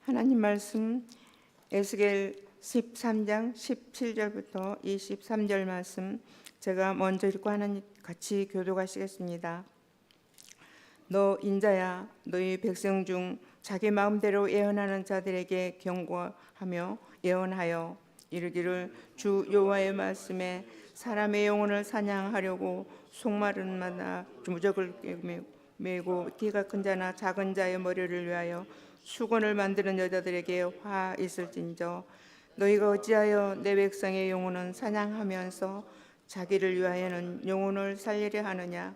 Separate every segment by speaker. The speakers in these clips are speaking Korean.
Speaker 1: 하나님 말씀 에스겔 13장 17절부터 23절 말씀 제가 먼저 읽고 하나님 같이 교독하시겠습니다. 너 인자야, 너희 백성 중 자기 마음대로 예언하는 자들에게 경고하며 예언하여 이르기를 주 여호와의 말씀에 사람의 영혼을 사냥하려고 속마른 마나 무적을 메고 키가 큰 자나 작은 자의 머리를 위하여 수건을 만드는 여자들에게 화 있을진저 너희가 어찌하여 내 백성의 영혼은 사냥하면서 자기를 위하여는 영혼을 살리려 하느냐.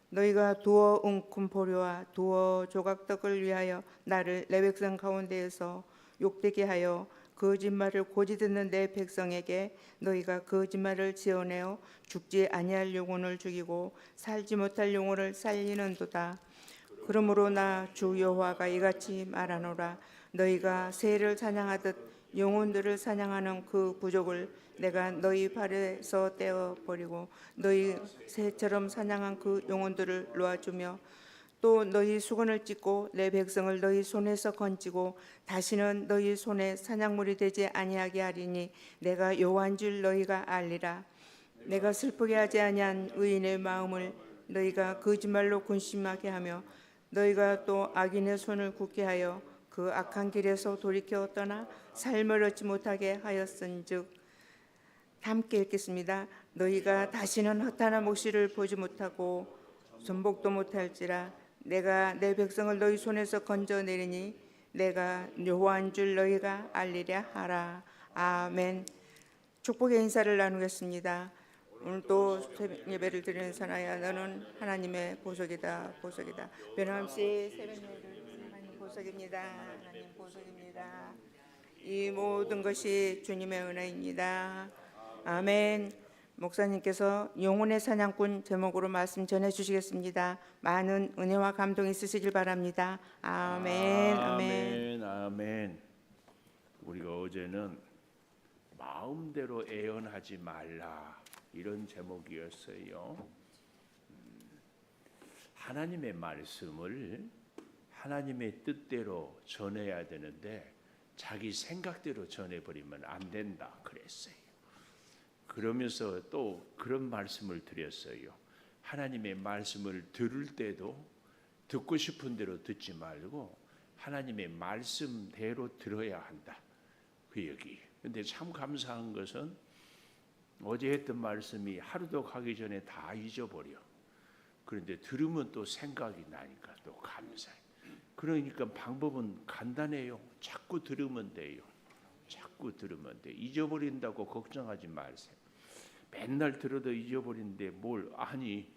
Speaker 1: 너희가 두어 웅큼 보려와 두어 조각떡을 위하여 나를 내 백성 가운데에서 욕되게 하여 거짓말을 고지 듣는 내 백성에게 너희가 거짓말을 지어내어 죽지 아니할 영혼을 죽이고 살지 못할 영혼을 살리는도다. 그러므로 나 주 여호와가 이같이 말하노라. 너희가 새를 사냥하듯 영혼들을 사냥하는 그 부족을 내가 너희 발에서 떼어버리고 너희 새처럼 사냥한 그 영혼들을 놓아주며 또 너희 수건을 찢고 내 백성을 너희 손에서 건지고 다시는 너희 손에 사냥물이 되지 아니하게 하리니 내가 여호와인 줄 너희가 알리라. 내가 슬프게 하지 아니한 의인의 마음을 너희가 거짓말로 근심하게 하며 너희가 또 악인의 손을 굳게 하여 그 악한 길에서 돌이켜 떠나 삶을 얻지 못하게 하였은즉. 함께 읽겠습니다. 너희가 다시는 허탄한 몫을 보지 못하고 전복도 못할지라. 내가 내 백성을 너희 손에서 건져내리니 내가 여호와인 줄 너희가 알리랴 하라. 아멘. 축복의 인사를 나누겠습니다. 오늘도 새벽 예배를 드리는 사나야 너는 하나님의 보석이다. 보석이다. 변함없이 새벽 예배를 하나님 보석입니다. 하나님 보석입니다. 이 모든 것이 주님의 은혜입니다. 아멘. 목사님께서 영혼의 사냥꾼 제목으로 말씀 전해 주시겠습니다. 많은 은혜와 감동이 있으시길 바랍니다. 아멘.
Speaker 2: 아멘. 아멘. 우리가 어제는 마음대로 애언하지 말라 이런 제목이었어요. 하나님의 말씀을 하나님의 뜻대로 전해야 되는데 자기 생각대로 전해버리면 안 된다 그랬어요. 그러면서 또 그런 말씀을 드렸어요. 하나님의 말씀을 들을 때도 듣고 싶은 대로 듣지 말고 하나님의 말씀대로 들어야 한다 그 얘기. 근데 참 감사한 것은 어제 했던 말씀이 하루도 가기 전에 다 잊어버려. 그런데 들으면 또 생각이 나니까 또 감사해. 그러니까 방법은 간단해요. 자꾸 들으면 돼요. 자꾸 들으면 돼. 잊어버린다고 걱정하지 마세요. 맨날 들어도 잊어버리는데 뭘. 아니,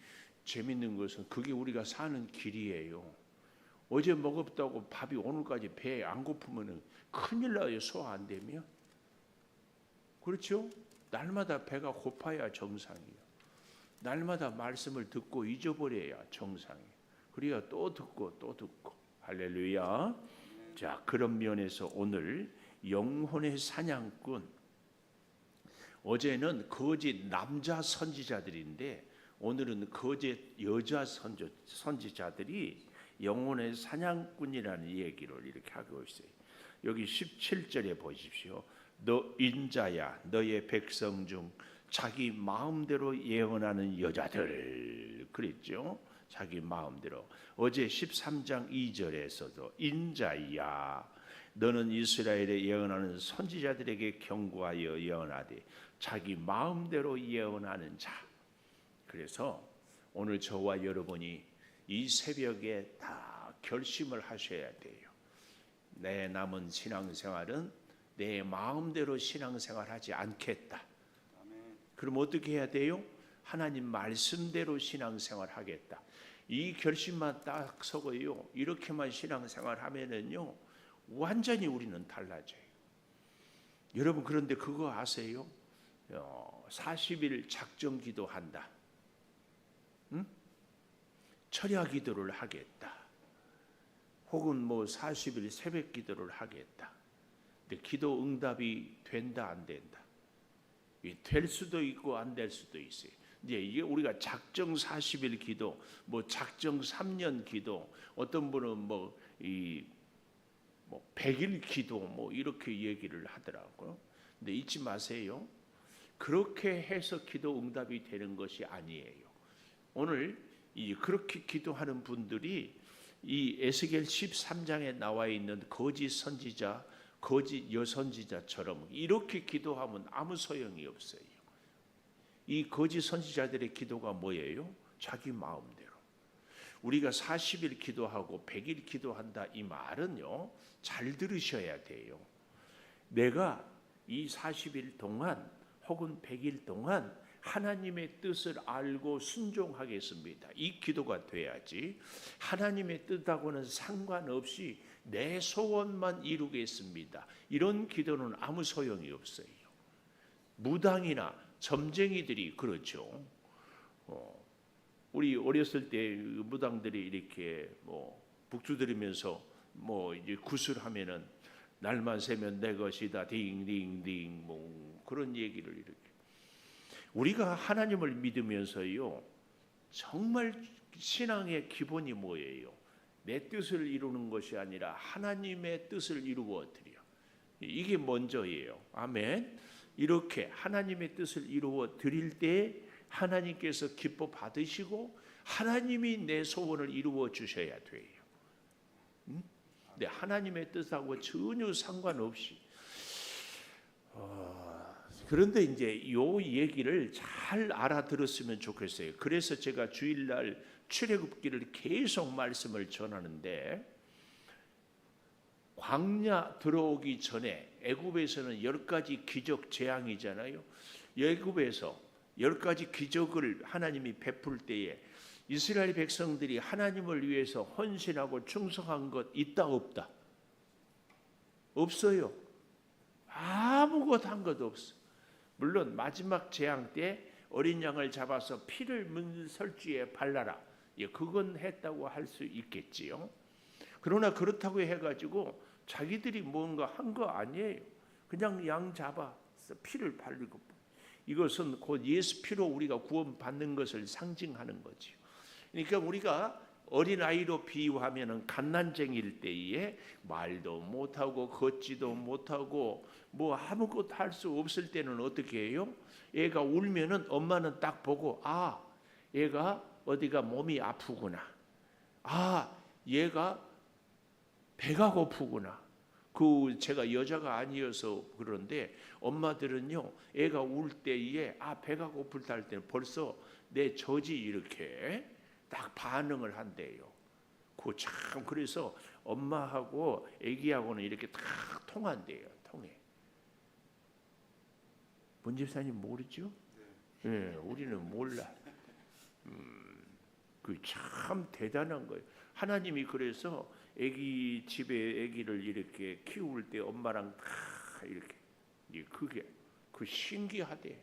Speaker 2: 재밌는 것은 그게 우리가 사는 길이에요. 어제 먹었다고 밥이 오늘까지 배에 안 고프면 큰일 나요. 소화 안 되면. 그렇죠? 날마다 배가 고파야 정상이에요. 날마다 말씀을 듣고 잊어버려야 정상이에요. 그래야 또 듣고 또 듣고. 할렐루야. 자, 그런 면에서 오늘 영혼의 사냥꾼. 어제는 거짓 남자 선지자들인데 오늘은 거짓 여자 선지자들이 영혼의 사냥꾼이라는 얘기를 이렇게 하고 있어요. 여기 17절에 보십시오. 너 인자야, 너의 백성 중 자기 마음대로 예언하는 여자들 그랬죠. 자기 마음대로. 어제 13장 2절에서도 인자야, 너는 이스라엘에 예언하는 선지자들에게 경고하여 예언하되 자기 마음대로 예언하는 자. 그래서 오늘 저와 여러분이 이 새벽에 다 결심을 하셔야 돼요. 내 남은 신앙생활은 내 마음대로 신앙생활하지 않겠다. 그럼 어떻게 해야 돼요? 하나님 말씀대로 신앙생활하겠다. 이 결심만 딱 서고요. 이렇게만 신앙생활하면은요, 완전히 우리는 달라져요. 여러분 그런데 그거 아세요? 40일 작정 기도한다. 응? 철야 기도를 하겠다. 혹은 뭐 40일 새벽 기도를 하겠다. 근데 기도 응답이 된다 안 된다. 될 수도 있고 안 될 수도 있어요. 이제 이게 우리가 작정 40일 기도, 뭐 작정 3년 기도, 어떤 분은 뭐 이 뭐 100일 기도 뭐 이렇게 얘기를 하더라고요. 근데 잊지 마세요. 그렇게 해서 기도 응답이 되는 것이 아니에요. 오늘 그렇게 기도하는 분들이 이 에스겔 13장에 나와 있는 거짓 선지자, 거짓 여선지자처럼 이렇게 기도하면 아무 소용이 없어요. 이 거짓 선지자들의 기도가 뭐예요? 자기 마음대로. 우리가 40일 기도하고 100일 기도한다 이 말은요, 잘 들으셔야 돼요. 내가 이 40일 동안 혹은 100일 동안 하나님의 뜻을 알고 순종하겠습니다. 이 기도가 돼야지. 하나님의 뜻하고는 상관없이 내 소원만 이루겠습니다. 이런 기도는 아무 소용이 없어요. 무당이나 점쟁이들이 그렇죠. 우리 어렸을 때 무당들이 이렇게 뭐 북두드리면서 뭐 이제 구슬하면은 날만 새면 내 것이다 딩딩딩 뭐 그런 얘기를 이렇게. 우리가 하나님을 믿으면서요, 정말 신앙의 기본이 뭐예요? 내 뜻을 이루는 것이 아니라 하나님의 뜻을 이루어 드려. 이게 먼저예요. 아멘. 이렇게 하나님의 뜻을 이루어 드릴 때 하나님께서 기뻐 받으시고 하나님이 내 소원을 이루어 주셔야 돼요. 근데 하나님의 뜻하고 전혀 상관없이 그런데 이제 요 얘기를 잘 알아들었으면 좋겠어요. 그래서 제가 주일날 출애굽기를 계속 말씀을 전하는데, 광야 들어오기 전에 애굽에서는 10가지 기적 재앙이잖아요. 애굽에서 10가지 기적을 하나님이 베풀 때에 이스라엘 백성들이 하나님을 위해서 헌신하고 충성한 것 있다 없다? 없어요. 아무것도 한 것 없어. 물론 마지막 재앙 때 어린 양을 잡아서 피를 문설주에 발라라. 예, 그건 했다고 할 수 있겠지요. 그러나 그렇다고 해가지고 자기들이 뭔가 한 거 아니에요. 그냥 양 잡아서 피를 바르고, 이것은 곧 예수 피로 우리가 구원받는 것을 상징하는 거지요. 그러니까 우리가 어린아이로 비유하면은 갓난쟁이일 때에 말도 못하고 걷지도 못하고 뭐 아무것도 할 수 없을 때는 어떻게 해요? 애가 울면은 엄마는 딱 보고, 아, 얘가 어디가 몸이 아프구나. 아, 얘가 배가 고프구나. 제가 여자가 아니어서 그런데 엄마들은요, 애가 울 때에 배가 고플 할 때는 벌써 내 젖이 이렇게 딱 반응을 한대요. 참 그래서 엄마하고 아기하고는 이렇게 딱 통한대요. 통해. 문 집사님 모르죠? 네, 우리는 몰라. 그 참 대단한 거예요. 하나님이 그래서 아기 집에 아기를 이렇게 키울 때 엄마랑 다 이렇게, 그게 신기하대.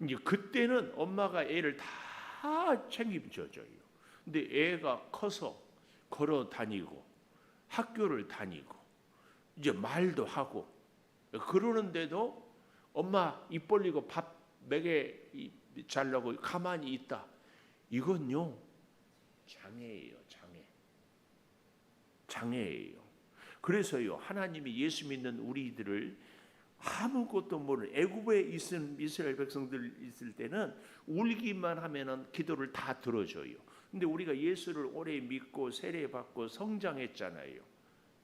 Speaker 2: 이제 그때는 엄마가 애를 다 책임져줘요. 근데 애가 커서 걸어 다니고 학교를 다니고 이제 말도 하고 그러는데도 엄마 입 벌리고 밥 먹여 잘라고 가만히 있다. 이건요, 장애예요. 장애예요. 그래서요, 하나님이 예수 믿는 우리들을 아무것도 모르는 애굽에 있은 이스라엘 백성들 있을 때는 울기만 하면은 기도를 다 들어줘요. 근데 우리가 예수를 오래 믿고 세례 받고 성장했잖아요.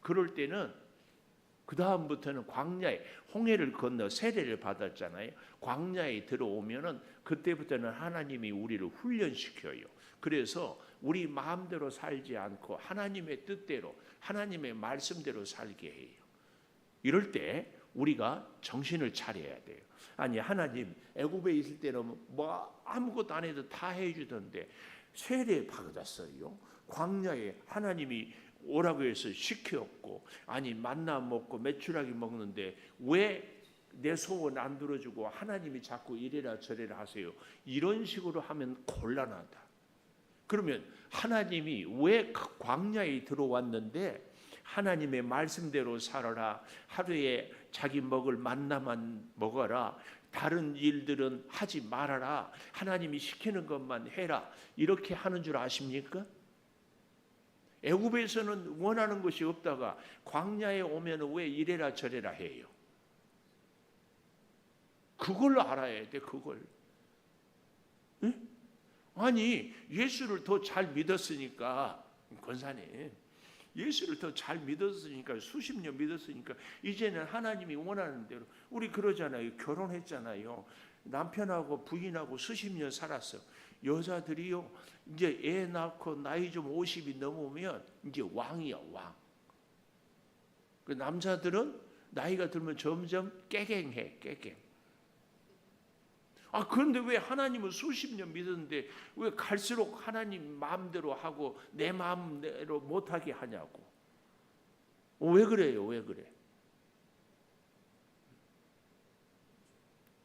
Speaker 2: 그럴 때는 그 다음부터는 광야에 홍해를 건너 세례를 받았잖아요. 광야에 들어오면은 그때부터는 하나님이 우리를 훈련시켜요. 그래서 우리 마음대로 살지 않고 하나님의 뜻대로 하나님의 말씀대로 살게 해요. 이럴 때 우리가 정신을 차려야 돼요. 아니, 하나님 애굽에 있을 때는 뭐 아무것도 안 해도 다 해주던데 세례 받았어요. 광야에 하나님이 오라고 해서 시켰고, 아니 만나 먹고 메추라기 먹는데 왜 내 소원 안 들어주고 하나님이 자꾸 이래라 저래라 하세요. 이런 식으로 하면 곤란하다. 그러면 하나님이 왜 광야에 들어왔는데 하나님의 말씀대로 살아라, 하루에 자기 먹을 만나만 먹어라, 다른 일들은 하지 말아라, 하나님이 시키는 것만 해라, 이렇게 하는 줄 아십니까? 애굽에서는 원하는 것이 없다가 광야에 오면 왜 이래라 저래라 해요? 그걸 알아야 돼. 그걸. 응? 아니 예수를 더 잘 믿었으니까, 권사님 예수를 더 잘 믿었으니까, 수십 년 믿었으니까 이제는 하나님이 원하는 대로, 우리 그러잖아요. 결혼했잖아요. 남편하고 부인하고 수십 년 살았어. 여자들이요 이제 애 낳고 나이 좀 50이 넘으면 이제 왕이야, 왕. 그 남자들은 나이가 들면 점점 깨갱해, 깨갱. 그런데 왜 하나님은 수십 년 믿었는데 왜 갈수록 하나님 마음대로 하고 내 마음대로 못하게 하냐고. 왜 그래요? 왜 그래?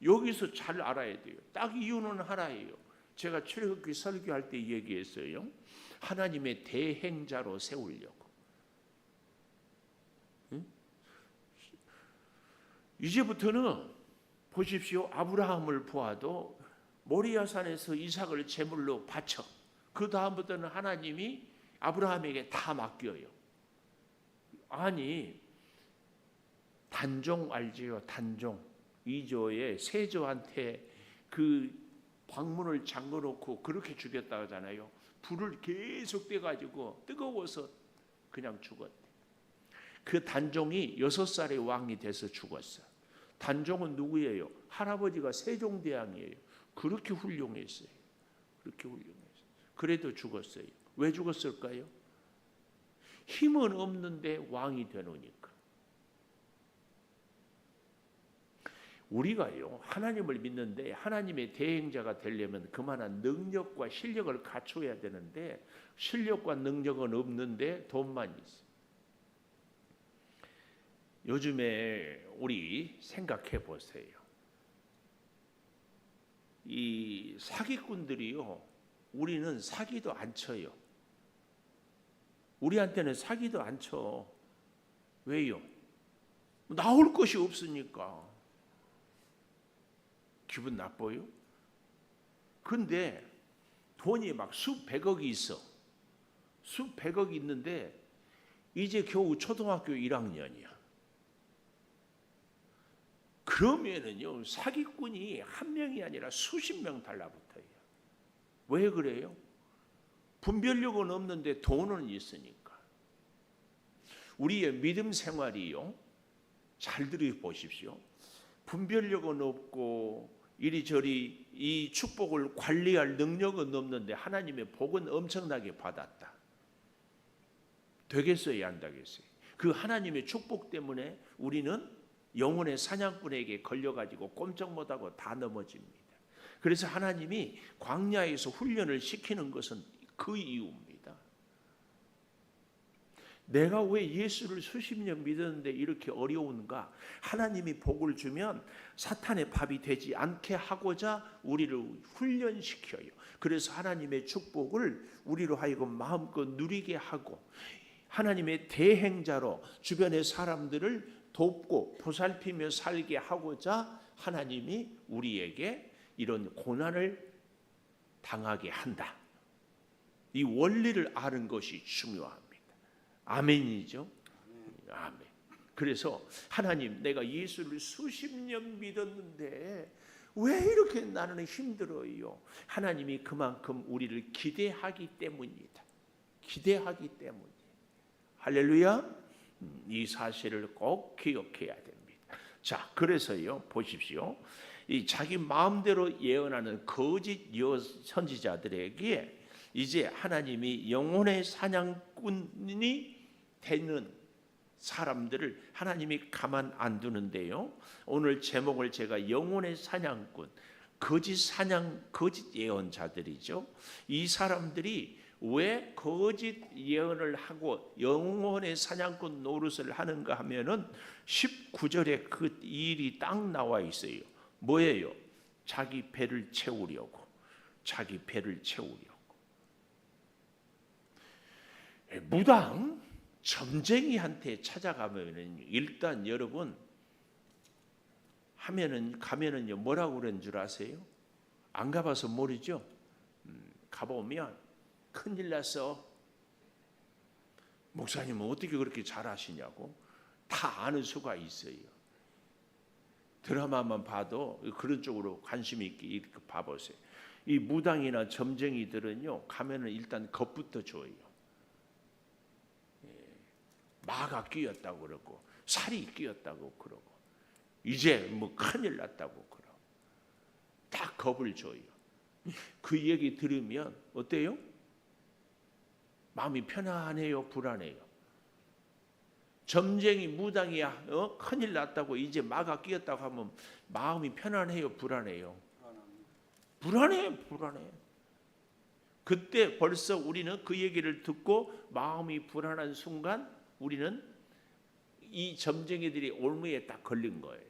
Speaker 2: 여기서 잘 알아야 돼요. 딱 이유는 하나예요. 제가 출애굽기 설교할 때 얘기했어요. 하나님의 대행자로 세우려고. 응? 이제부터는 보십시오. 아브라함을 보아도 모리아산에서 이삭을 제물로 바쳐. 그 다음부터는 하나님이 아브라함에게 다 맡겨요. 아니 단종 알지요? 단종. 이조의 세조한테 그 방문을 잠궈놓고 그렇게 죽였다 하잖아요. 불을 계속 떼가지고 뜨거워서 그냥 죽었대. 그 단종이 6살의 왕이 돼서 죽었어. 단종은 누구예요? 할아버지가 세종대왕이에요. 그렇게 훌륭했어요. 그렇게 훌륭했어요. 그래도 죽었어요. 왜 죽었을까요? 힘은 없는데 왕이 되노니까. 우리가요 하나님을 믿는데 하나님의 대행자가 되려면 그만한 능력과 실력을 갖춰야 되는데 실력과 능력은 없는데 돈만 있어. 요즘에 우리 생각해 보세요. 이 사기꾼들이요 우리는 사기도 안 쳐요. 우리한테는 사기도 안 쳐. 왜요? 나올 것이 없으니까. 기분 나빠요? 근데 돈이 막 수백억이 있어. 수백억이 있는데 이제 겨우 초등학교 1학년이야. 그러면은요 사기꾼이 한 명이 아니라 수십 명 달라붙어요. 왜 그래요? 분별력은 없는데 돈은 있으니까. 우리의 믿음 생활이요 잘 들어보십시오. 분별력은 없고 이리저리 이 축복을 관리할 능력은 없는데 하나님의 복은 엄청나게 받았다. 되겠어요? 안 되겠어요? 그 하나님의 축복 때문에 우리는 영혼의 사냥꾼에게 걸려가지고 꼼짝 못하고 다 넘어집니다. 그래서 하나님이 광야에서 훈련을 시키는 것은 그 이유입니다. 내가 왜 예수를 수십 년 믿었는데 이렇게 어려운가? 하나님이 복을 주면 사탄의 밥이 되지 않게 하고자 우리를 훈련시켜요. 그래서 하나님의 축복을 우리로 하여금 마음껏 누리게 하고 하나님의 대행자로 주변의 사람들을 돕고 보살피며 살게 하고자 하나님이 우리에게 이런 고난을 당하게 한다. 이 원리를 아는 것이 중요합니다. 아멘이죠. 아멘. 그래서 하나님 내가 예수를 수십 년 믿었는데 왜 이렇게 나는 힘들어요? 하나님이 그만큼 우리를 기대하기 때문이다. 기대하기 때문이에요. 할렐루야. 이 사실을 꼭 기억해야 됩니다. 자, 그래서요 보십시오. 이 자기 마음대로 예언하는 거짓 선지자들에게 이제 하나님이 영혼의 사냥꾼이 되는 사람들을 하나님이 가만 안 두는데요. 오늘 제목을 제가 영혼의 사냥꾼, 거짓 예언자들이죠. 이 사람들이 왜 거짓 예언을 하고 영혼의 사냥꾼 노릇을 하는가 하면은 19절에 그 일이 딱 나와 있어요. 뭐예요? 자기 배를 채우려고. 자기 배를 채우려고. 무당 점쟁이한테 찾아가면은 일단 여러분 가면은요 뭐라고 그러는 줄 아세요? 안 가봐서 모르죠. 가보면 큰일 났어. 목사님은 어떻게 그렇게 잘하시냐고 다 아는 수가 있어요. 드라마만 봐도 그런 쪽으로 관심 있게 이렇게 봐보세요. 이 무당이나 점쟁이들은요 가면은 일단 겁부터 줘요. 마가 끼었다고 그러고 살이 끼었다고 그러고 이제 뭐 큰일 났다고 그러고 딱 겁을 줘요. 그 얘기 들으면 어때요? 마음이 편안해요, 불안해요? 점쟁이 무당이야 큰일 났다고 이제 마가 끼었다고 하면 마음이 편안해요, 불안해요? 불안해. 그때 벌써 우리는 그 얘기를 듣고 마음이 불안한 순간 우리는 이 점쟁이들이 올무에 딱 걸린 거예요.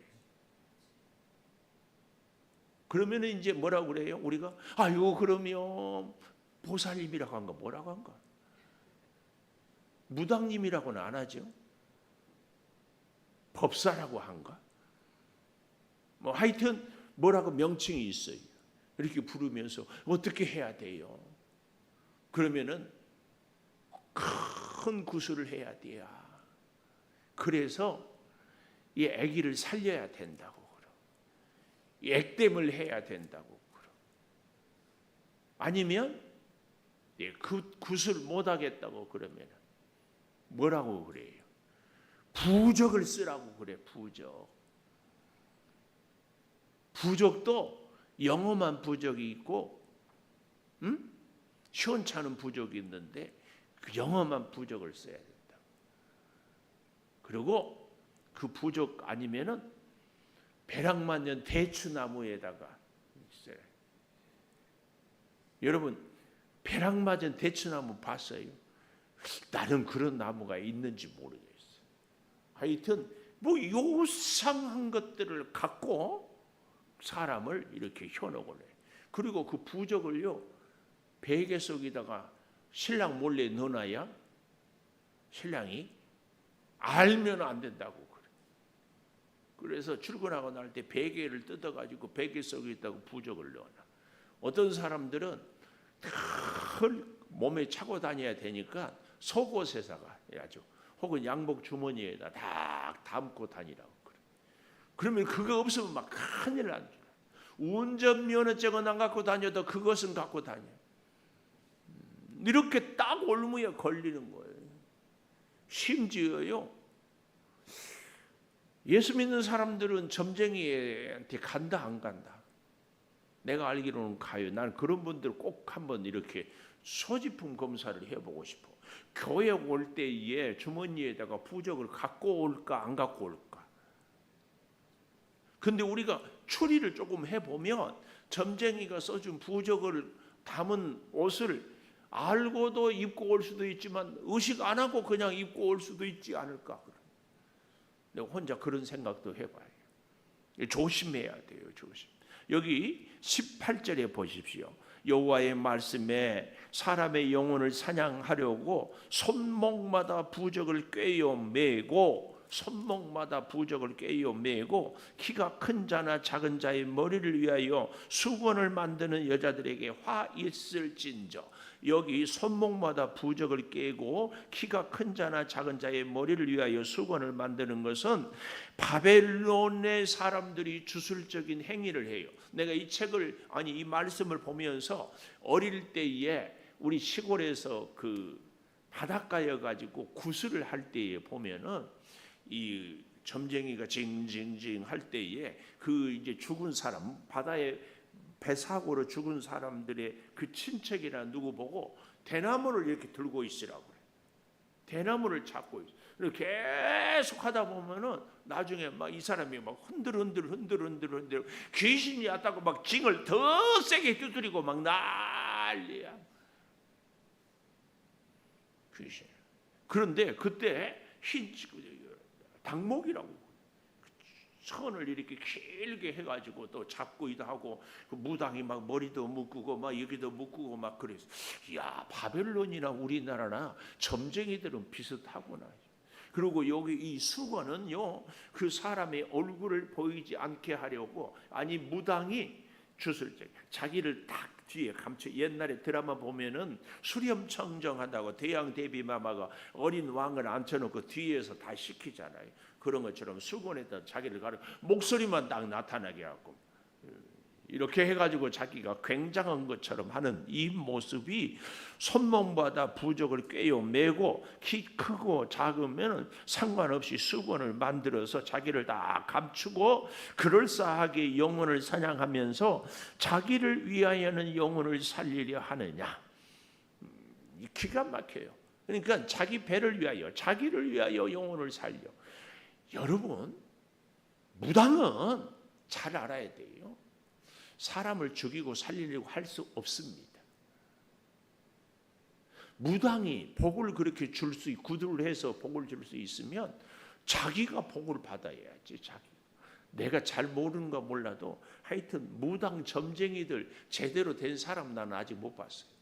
Speaker 2: 그러면 이제 뭐라고 그래요? 우리가 아유 그러면 보살님이라고 한가 뭐라고 한가? 무당님이라고는 안 하죠. 법사라고 한가? 뭐 하여튼 뭐라고 명칭이 있어요. 이렇게 부르면서 어떻게 해야 돼요? 그러면은 큰 구슬을 해야 돼요. 그래서 이 아기를 살려야 된다고 그러. 이 액땜을 해야 된다고 그러. 아니면 그 구슬 못 하겠다고 그러면 뭐라고 그래요? 부적을 쓰라고 그래. 부적도 영험한 부적이 있고 시원찮은 부적이 있는데 그 영험한 부적을 써야 된다. 그리고 그 부적 아니면은 배랑만년 대추나무에다가 있어요. 여러분 배랑맞은 대추나무 봤어요? 나는 그런 나무가 있는지 모르겠어요. 하여튼 뭐 요상한 것들을 갖고 사람을 이렇게 현혹을 해. 그리고 그 부적을요 베개 속에다가 신랑 몰래 넣어놔야 신랑이 알면 안 된다고 그래. 그래서 출근하고 날 때 베개를 뜯어가지고 베개 속에다가 부적을 넣어놔. 어떤 사람들은 늘 몸에 차고 다녀야 되니까 속옷에다가 해야죠. 혹은 양복 주머니에다 다 담고 다니라고 그래. 그러면 그거 없으면 막 큰일 나는 거야. 운전면허증은 안 갖고 다녀도 그것은 갖고 다녀. 이렇게 딱 올무에 걸리는 거예요. 심지어요. 예수 믿는 사람들은 점쟁이한테 간다 안 간다? 내가 알기로는 가요. 난 그런 분들 꼭 한번 이렇게 소지품 검사를 해보고 싶어. 교회 올 때에 주머니에다가 부적을 갖고 올까 안 갖고 올까? 근데 우리가 추리를 조금 해보면 점쟁이가 써준 부적을 담은 옷을 알고도 입고 올 수도 있지만 의식 안 하고 그냥 입고 올 수도 있지 않을까? 내가 혼자 그런 생각도 해봐요. 조심해야 돼요. 조심. 여기 18절에 보십시오. 여호와의 말씀에 사람의 영혼을 사냥하려고 손목마다 부적을 꿰어 매고 손목마다 부적을 꿰어 매고 키가 큰 자나 작은 자의 머리를 위하여 수건을 만드는 여자들에게 화 있을진저. 여기 손목마다 부적을 꿰고 키가 큰 자나 작은 자의 머리를 위하여 수건을 만드는 것은 바벨론의 사람들이 주술적인 행위를 해요. 내가 이 책을 이 말씀을 보면서 어릴 때에 우리 시골에서 그 바닷가여 가지고 구슬을 할 때에 보면은 이 점쟁이가 징징징 할 때에 그 이제 죽은 사람 바다에 배 사고로 죽은 사람들의 그 친척이나 누구 보고 대나무를 이렇게 들고 있으라고 그래. 대나무를 잡고 있어. 계속 하다 보면은 나중에 막 이 사람이 막 흔들 귀신이 왔다고 막 징을 더 세게 두드리고 막 난리야. 귀신. 그런데 그때 흰 당목이라고 선을 이렇게 길게 해가지고 또 잡고기도 하고 그 무당이 막 머리도 묶고 막 여기도 묶고 막 그랬어. 야 바벨론이나 우리나라나 점쟁이들은 비슷하구나. 그리고 여기 이 수건은요 그 사람의 얼굴을 보이지 않게 하려고 무당이 주술 자기를 딱 뒤에 감춰. 옛날에 드라마 보면은 수렴청정하다고 대양 대비마마가 어린 왕을 앉혀놓고 뒤에서 다 시키잖아요. 그런 것처럼 수건에다 자기를 가려 목소리만 딱 나타나게 하고 이렇게 해가지고 자기가 굉장한 것처럼 하는 이 모습이 손몸바다 부적을 꿰어 매고 키 크고 작으면 상관없이 수건을 만들어서 자기를 다 감추고 그럴싸하게 영혼을 사냥하면서 자기를 위하여는 영혼을 살리려 하느냐. 기가 막혀요. 그러니까 자기 배를 위하여 자기를 위하여 영혼을 살려. 여러분 무당은 잘 알아야 돼요. 사람을 죽이고 살리려고 할 수 없습니다. 무당이 복을 그렇게 줄 수, 구두를 해서 복을 줄 수 있으면 자기가 복을 받아야지. 자기. 내가 잘 모르는가 몰라도 하여튼 무당 점쟁이들 제대로 된 사람 나는 아직 못 봤어요.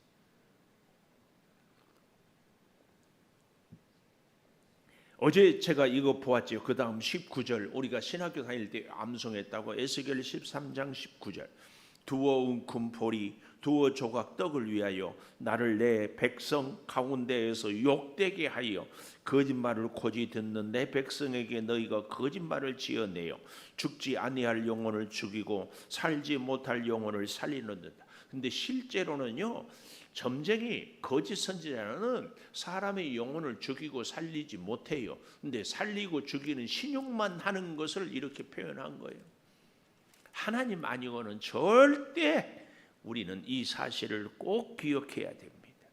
Speaker 2: 어제 제가 이거 보았지요. 그 다음 19절 우리가 신학교 다닐 때 암송했다고. 에스겔 13장 19절 두어 웅큼 보리 두어 조각 떡을 위하여 나를 내 백성 가운데에서 욕되게 하여 거짓말을 고지 듣는 내 백성에게 너희가 거짓말을 지어내어 죽지 아니할 영혼을 죽이고 살지 못할 영혼을 살리는다. 근데 실제로는요, 점쟁이 거짓 선지자는 사람의 영혼을 죽이고 살리지 못해요. 근데 살리고 죽이는 신용만 하는 것을 이렇게 표현한 거예요. 하나님 아니고는 절대 우리는 이 사실을 꼭 기억해야 됩니다.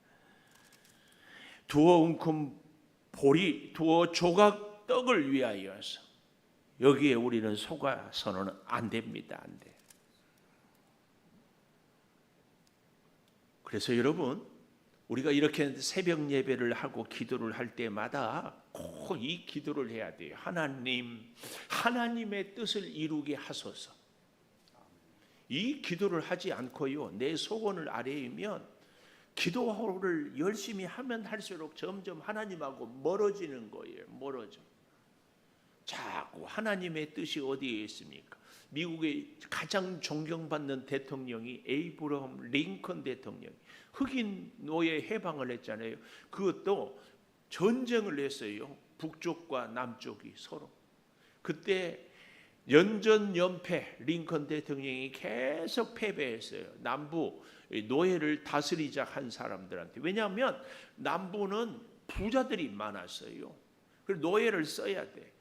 Speaker 2: 두어 웅큼 보리, 두어 조각 떡을 위하여서 여기에 우리는 속아서는 안 됩니다. 안 돼. 그래서 여러분, 우리가 이렇게 새벽 예배를 하고 기도를 할 때마다 꼭 이 기도를 해야 돼요. 하나님, 하나님의 뜻을 이루게 하소서. 이 기도를 하지 않고요, 내 소원을 아뢰면 기도를 열심히 하면 할수록 점점 하나님하고 멀어지는 거예요. 멀어져. 자꾸 하나님의 뜻이 어디에 있습니까? 미국의 가장 존경받는 대통령이 에이브러함 링컨 대통령, 흑인 노예 해방을 했잖아요. 그것도 전쟁을 했어요. 북쪽과 남쪽이 서로. 그때 연전연패, 링컨 대통령이 계속 패배했어요. 남부 노예를 다스리자 한 사람들한테. 왜냐하면 남부는 부자들이 많았어요. 그래서 노예를 써야 돼.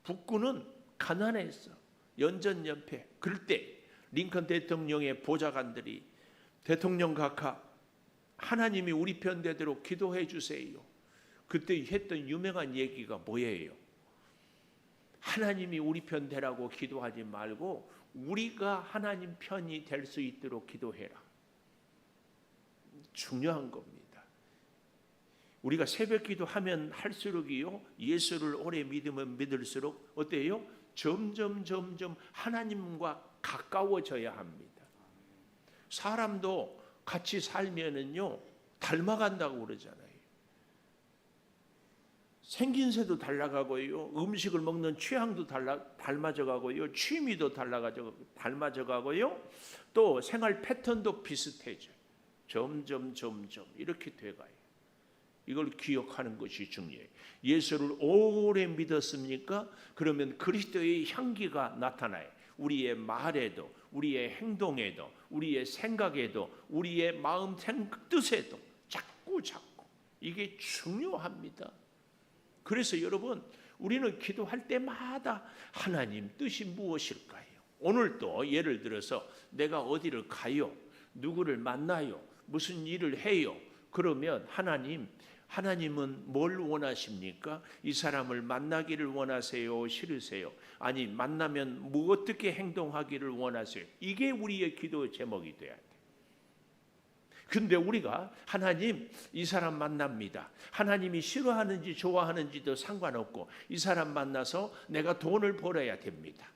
Speaker 2: 북부는 가난했어. 연전연패. 그럴 때 링컨 대통령의 보좌관들이 대통령 각하, 하나님이 우리 편 되도록 기도해 주세요. 그때 했던 유명한 얘기가 뭐예요? 하나님이 우리 편 되라고 기도하지 말고 우리가 하나님 편이 될 수 있도록 기도해라. 중요한 겁니다. 우리가 새벽 기도하면 할수록이요, 예수를 오래 믿으면 믿을수록 어때요? 점점 하나님과 가까워져야 합니다. 사람도 같이 살면은요 닮아간다고 그러잖아요. 생긴새도 달라가고요, 음식을 먹는 취향도 닮아져가고요, 취미도 닮아져가고요, 또 생활 패턴도 비슷해져. 점점 이렇게 돼가요. 이걸 기억하는 것이 중요해요. 예수를 오래 믿었습니까? 그러면 그리스도의 향기가 나타나요. 우리의 말에도, 우리의 행동에도, 우리의 생각에도, 우리의 마음 뜻에도 자꾸 이게 중요합니다. 그래서 여러분, 우리는 기도할 때마다 하나님 뜻이 무엇일까요? 오늘도 예를 들어서 내가 어디를 가요? 누구를 만나요? 무슨 일을 해요? 그러면 하나님은 뭘 원하십니까? 이 사람을 만나기를 원하세요? 싫으세요? 아니, 만나면 뭐 어떻게 행동하기를 원하세요? 이게 우리의 기도 제목이 돼야 돼. 근데 우리가 하나님, 이 사람 만납니다. 하나님이 싫어하는지 좋아하는지도 상관없고 이 사람 만나서 내가 돈을 벌어야 됩니다.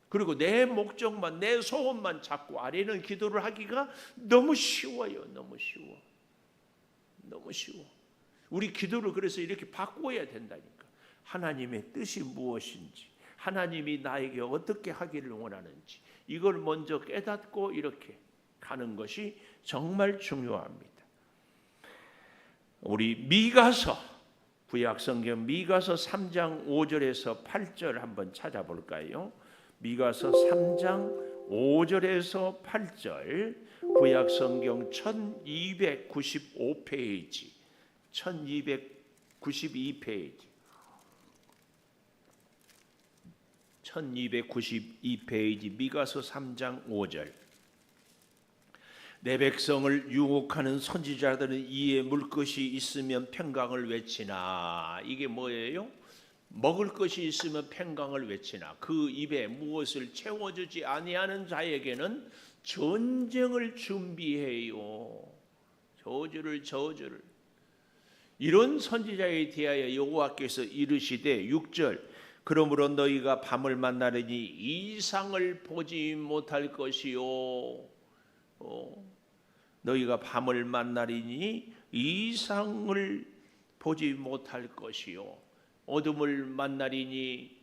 Speaker 2: 그리고 내 목적만, 내 소원만 잡고 아뢰는 기도를 하기가 너무 쉬워요. 너무 쉬워. 우리 기도를 그래서 이렇게 바꿔야 된다니까. 하나님의 뜻이 무엇인지, 하나님이 나에게 어떻게 하기를 원하는지 이걸 먼저 깨닫고 이렇게 가는 것이 정말 중요합니다. 우리 미가서, 구약성경 미가서 3장 5절에서 8절 한번 찾아볼까요? 미가서 3장 5절에서 8절, 구약성경 1295페이지 1292페이지 1292페이지 미가서 3장 5절. 내 백성을 유혹하는 선지자들은 이에 물 것이 있으면 평강을 외치나. 이게 뭐예요? 먹을 것이 있으면 평강을 외치나. 그 입에 무엇을 채워주지 아니하는 자에게는 전쟁을 준비해요. 저주를. 이런 선지자에 대하여 여호와께서 이르시되 6절, 그러므로 너희가 밤을 만나려니 이상을 보지 못할 것이요. 너희가 밤을 만나리니 이상을 보지 못할 것이요. 어둠을 만나리니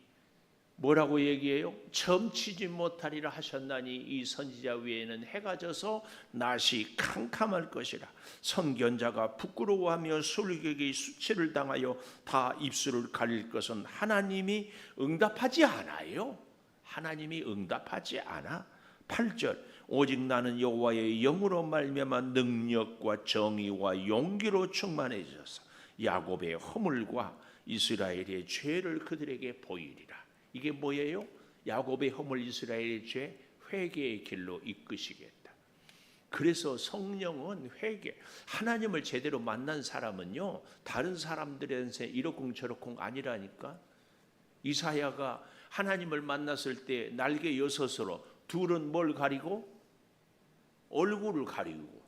Speaker 2: 뭐라고 얘기해요? 점치지 못하리라 하셨나니 이 선지자 외에는 해가 져서 낮이 캄캄할 것이라. 선견자가 부끄러워하며 술객이 수치를 당하여 다 입술을 가릴 것은 하나님이 응답하지 않아요. 하나님이 응답하지 않아. 8절, 오직 나는 여호와의 영으로 말미암아 능력과 정의와 용기로 충만해져서 야곱의 허물과 이스라엘의 죄를 그들에게 보이리라. 이게 뭐예요? 야곱의 허물, 이스라엘의 죄, 회개의 길로 이끄시겠다. 그래서 성령은 회개, 하나님을 제대로 만난 사람은요, 다른 사람들한테 이러쿵저러쿵 아니라니까. 이사야가 하나님을 만났을 때 날개 6으로, 둘은 뭘 가리고? 얼굴을 가리고,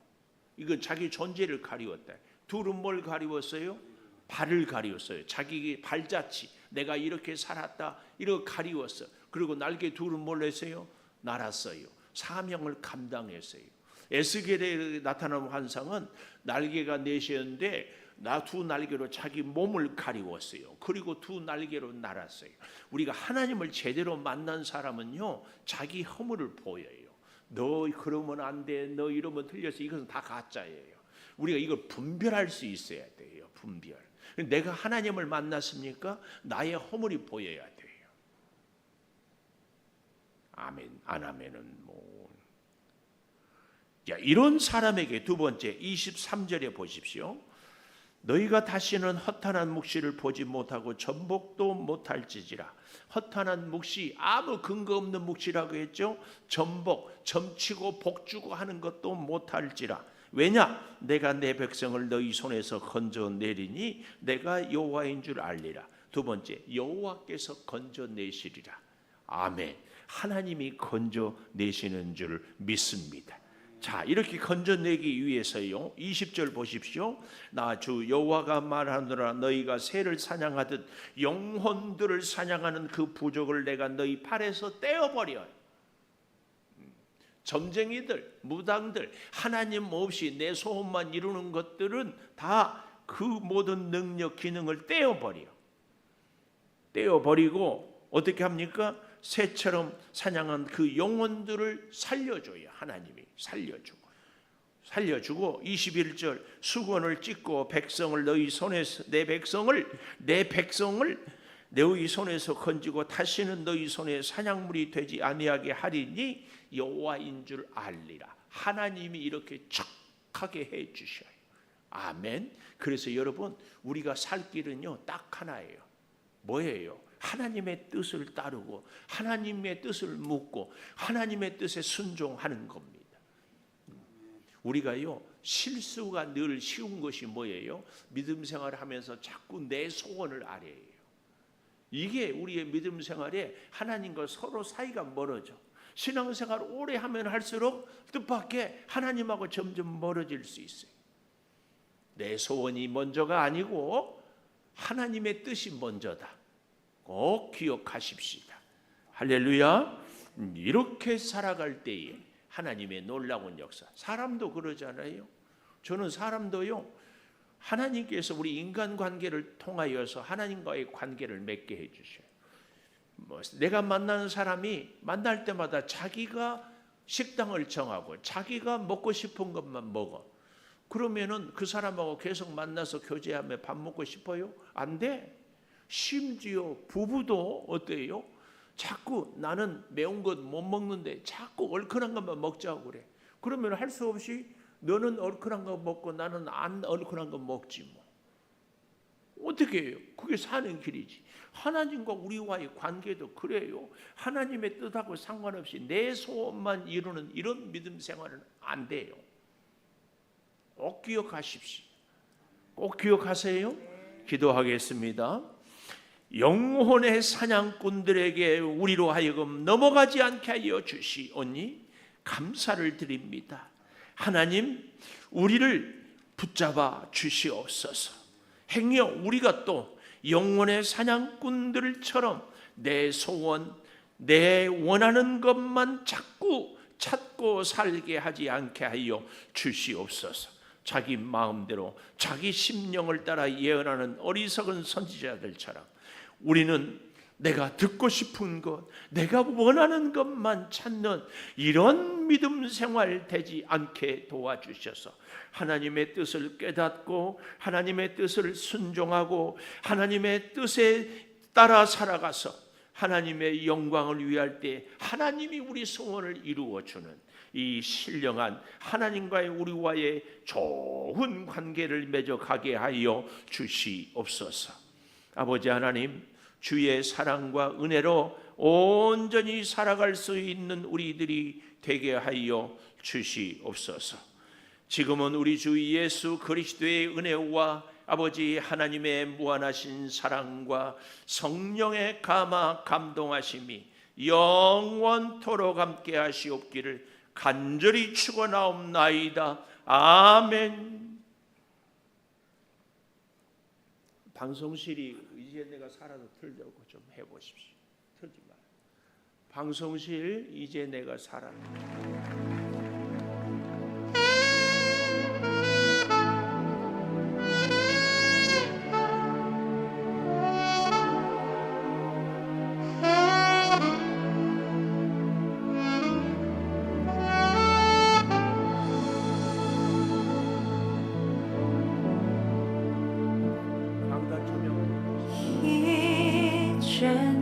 Speaker 2: 이건 자기 존재를 가리웠다. 둘은 뭘 가리웠어요? 발을 가리웠어요. 자기 발자취, 내가 이렇게 살았다, 이렇게 가리웠어. 그리고 날개 둘은 뭘 했어요? 날았어요. 사명을 감당했어요. 에스겔에 나타나는 환상은 날개가 넷이었는데 두 날개로 자기 몸을 가리웠어요. 그리고 두 날개로 날았어요. 우리가 하나님을 제대로 만난 사람은요, 자기 허물을 보여요. 너 그러면 안 돼, 너 이러면 틀렸어. 이것은 다 가짜예요. 우리가 이걸 분별할 수 있어야 돼요. 분별. 내가 하나님을 만났습니까? 나의 허물이 보여야 돼요. 아멘. 안 하면은 뭐. 자, 이런 사람에게 두 번째 23절에 보십시오. 너희가 다시는 허탄한 묵시를 보지 못하고 전복도 못할지지라. 허탄한 묵시, 아무 근거 없는 묵시라고 했죠. 전복, 점치고 복주고 하는 것도 못할지라. 왜냐? 내가 내 백성을 너희 손에서 건져내리니 내가 여호와인 줄 알리라. 두 번째, 여호와께서 건져내시리라. 아멘. 하나님이 건져내시는 줄 믿습니다. 자, 이렇게 건져내기 위해서요, 20절 보십시오. 나 주 여호와가 말하노라. 너희가 새를 사냥하듯 영혼들을 사냥하는 그 부족을 내가 너희 팔에서 떼어버려. 점쟁이들, 무당들, 하나님 없이 내 소원만 이루는 것들은 다 그 모든 능력, 기능을 떼어버리고 어떻게 합니까? 새처럼 사냥한 그 영혼들을 살려줘요. 하나님이 살려주고 21절, 수건을 찢고 백성을 너희 손에서 내 백성을 너희 손에서 건지고 다시는 너희 손에 사냥물이 되지 아니하게 하리니 여호와인 줄 알리라. 하나님이 이렇게 척하게 해 주셔요. 아멘. 그래서 여러분, 우리가 살 길은요 딱 하나예요. 뭐예요? 하나님의 뜻을 따르고 하나님의 뜻을 묻고 하나님의 뜻에 순종하는 겁니다. 우리가요 실수가 늘 쉬운 것이 뭐예요? 믿음 생활을 하면서 자꾸 내 소원을 아래해요. 이게 우리의 믿음 생활에 하나님과 서로 사이가 멀어져. 신앙생활 오래 하면 할수록 뜻밖의 하나님하고 점점 멀어질 수 있어요. 내 소원이 먼저가 아니고 하나님의 뜻이 먼저다. 꼭 기억하십시다. 할렐루야. 이렇게 살아갈 때에 하나님의 놀라운 역사. 사람도 그러잖아요. 저는 사람도요, 하나님께서 우리 인간관계를 통하여서 하나님과의 관계를 맺게 해주셔요. 내가 만나는 사람이 만날 때마다 자기가 식당을 정하고 자기가 먹고 싶은 것만 먹어. 그러면은 그 사람하고 계속 만나서 교제하며 밥 먹고 싶어요? 안 돼. 심지어 부부도 어때요? 자꾸 나는 매운 것 못 먹는데 자꾸 얼큰한 것만 먹자고 그래. 그러면 할 수 없이 너는 얼큰한 거 먹고 나는 안 얼큰한 거 먹지 뭐. 어떻게 해요? 그게 사는 길이지. 하나님과 우리와의 관계도 그래요. 하나님의 뜻하고 상관없이 내 소원만 이루는 이런 믿음 생활은 안 돼요. 꼭 기억하십시오. 꼭 기억하세요. 기도하겠습니다. 영혼의 사냥꾼들에게 우리로 하여금 넘어가지 않게 하여 주시오니 감사를 드립니다. 하나님, 우리를 붙잡아 주시옵소서. 행여 우리가 또 영혼의 사냥꾼들처럼 내 소원, 내 원하는 것만 자꾸 찾고 살게 하지 않게 하여 주시옵소서. 자기 마음대로 자기 심령을 따라 예언하는 어리석은 선지자들처럼 우리는 내가 듣고 싶은 것, 내가 원하는 것만 찾는 이런 믿음 생활 되지 않게 도와주셔서 하나님의 뜻을 깨닫고 하나님의 뜻을 순종하고 하나님의 뜻에 따라 살아가서 하나님의 영광을 위할 때 하나님이 우리 소원을 이루어 주는 이 신령한 하나님과의 우리와의 좋은 관계를 맺어가게 하여 주시옵소서. 아버지 하나님, 주의 사랑과 은혜로 온전히 살아갈 수 있는 우리들이 되게 하여 주시옵소서. 지금은 우리 주 예수 그리스도의 은혜와 아버지 하나님의 무한하신 사랑과 성령의 감화 감동하심이 영원토록 함께 하시옵기를 간절히 축원하옵나이다. 아멘. 방송실이 이제 내가 살아도 틀려고 좀 해보십시오. 틀지 마. 방송실 이제 내가 살아.
Speaker 3: 이젠